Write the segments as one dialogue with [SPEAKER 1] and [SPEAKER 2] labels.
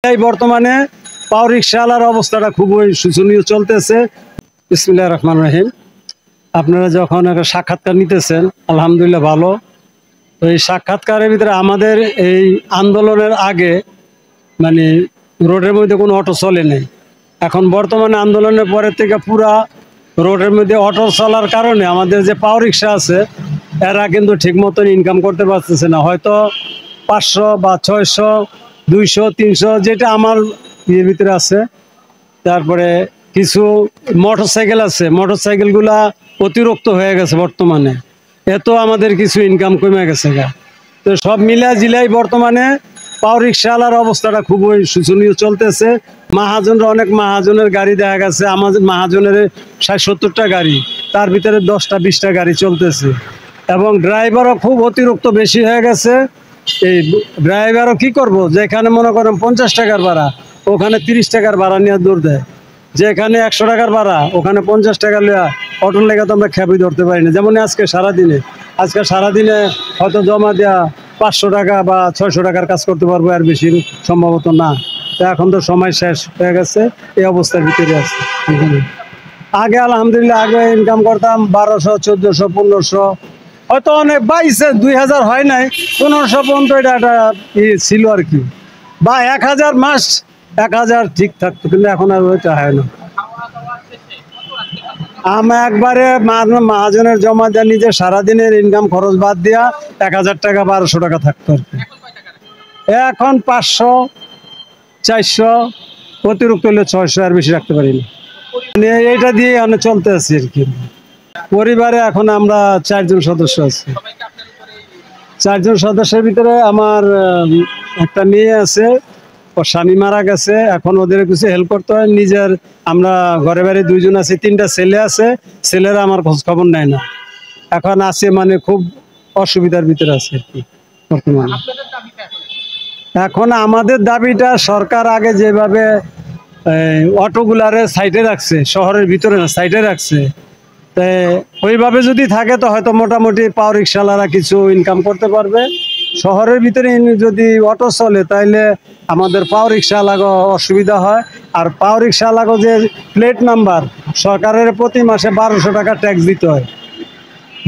[SPEAKER 1] এই বর্তমানে পাওয়ার রিকশাওয়ালার অবস্থাটা খুবই শোচনীয় চলতেছে। বিসমিল্লাহির রহমানির রহিম। আপনারা যখন একটা সাক্ষাৎকার নিতেছেন আলহামদুলিল্লাহ ভালো। তো এই সাক্ষাৎকারের ভিতরে আমাদের এই আন্দোলনের আগে মানে রোডের মধ্যে কোনো অটো চলে নেই। এখন বর্তমানে আন্দোলনের পরের থেকে পুরা রোডের মধ্যে অটো চলার কারণে আমাদের যে পাওয়ার রিকশা আছে এরা কিন্তু ঠিক মতন ইনকাম করতে পারতেছে না। হয়তো 500 বা 600, 200, 300 যেটা আমার ইয়ের ভিতরে আছে। তারপরে কিছু মোটরসাইকেল আছে, মোটরসাইকেলগুলা অতিরিক্ত হয়ে গেছে বর্তমানে, এত আমাদের কিছু ইনকাম কমে গেছে। তো সব মিলা জিলাই বর্তমানে পাওয়ার রিকশাওয়ালার অবস্থাটা খুবই শোচনীয় চলতেছে। মাহাজনরা অনেক মাহাজনের গাড়ি দেখা গেছে, আমাদের মাহাজনের 60-70টা গাড়ি, তার ভিতরে 10টা 20টা গাড়ি চলতেছে এবং ড্রাইভারও খুব অতিরিক্ত বেশি হয়ে গেছে। এই ড্রাইভারও কি করব, যেখানে মনে করেন 50 টাকার ভাড়া ওখানে 30 টাকার ভাড়া নিয়ে দৌড় দেয়, যেখানে 100 টাকার ভাড়া ওখানে 50 টাকা লিয়া অটোর লেগে তো আমরা খেপি ধরতে পারি না। যেমন আজকে সারাদিনে হয়তো জমা দেওয়া 500 টাকা বা 600 টাকার কাজ করতে পারবো, আর বেশি সম্ভবত না। তো এখন তো সময় শেষ হয়ে গেছে, এই অবস্থার ভিতরে আছে। আগে আলহামদুলিল্লাহ আগে ইনকাম করতাম 1200, 1400, 1500, হয়তো অনেক 22, 2000 হয় নাই, 1500 পর্যন্ত এটা একটা ছিল আর কি, বা 1000 মাস 1000 ঠিক থাকতো, কিন্তু এখন আর ওইটা হয় না। আমি একবারে মহাজনের জমা দেওয়া নিজে সারাদিনের ইনকাম খরচ বাদ দিয়া 1000 টাকা 1200 টাকা থাকতো আর কি। এখন 500, 400, অতিরিক্ত হলে 600, আর বেশি রাখতে পারি না। এইটা দিয়ে অনেক চলতে আছি আর কি। পরিবারে এখন আমরা 4 জন সদস্য আছি। 4 জন সদস্যের ভিতরে আমার একটা মেয়ে আছে, ওর স্বামী মারা গেছে, এখন ওদের কিছু হেল্প করতে হয়। নিজের আমরা ঘরে বাড়ি 2 জন আছি, 3টা ছেলে আছে, ছেলেরা আমার খোঁজ খবর নেয় না। এখন আছে মানে খুব অসুবিধার ভিতরে আছে আর কি বর্তমানে। এখন আমাদের দাবিটা সরকার আগে যেভাবে অটোগুলারে সাইডে রাখছে, শহরের ভিতরে না সাইডে রাখছে, তাই ওইভাবে যদি থাকে তো হয়তো মোটামুটি পাওয়ার রিকশাওয়ালারা কিছু ইনকাম করতে পারবে। শহরের ভিতরে যদি অটো চলে তাইলে আমাদের পাওয়ার রিকশাওয়ালাগো অসুবিধা হয়। আর পাওয়ার রিকশাওয়ালাগো যে প্লেট নাম্বার, সরকারের প্রতি মাসে 1200 টাকা ট্যাক্স দিতে হয়,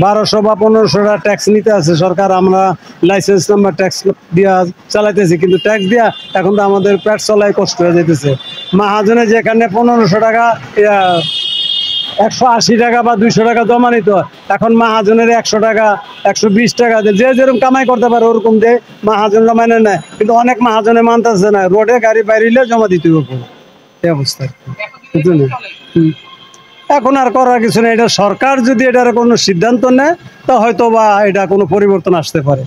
[SPEAKER 1] 1200 বা 1500 টাকা ট্যাক্স নিতে আছে সরকার। আমরা লাইসেন্স নাম্বার ট্যাক্স দিয়া চালাইতেছি, কিন্তু ট্যাক্স দিয়া এখন তো আমাদের পেট চলাই কষ্ট হয়ে যেতেছে। মাহাজনে যেখানে 1500 টাকা 180 টাকা বা 200 টাকা জমা নিত, এখন মাহাজনের 100 টাকা 120 টাকা যে যেরকম কামাই করতে পারে ওরকম দিয়ে মাহাজনরা মানে নেয়, কিন্তু অনেক মাহাজনে মানতেছে না, রোডে গাড়ি বাইরে জমা দিতে হবে এই অবস্থা। এখন আর করার কিছু নেই, এটা সরকার যদি এটার কোনো সিদ্ধান্ত নেয় তো হয়তো বা এটা কোনো পরিবর্তন আসতে পারে।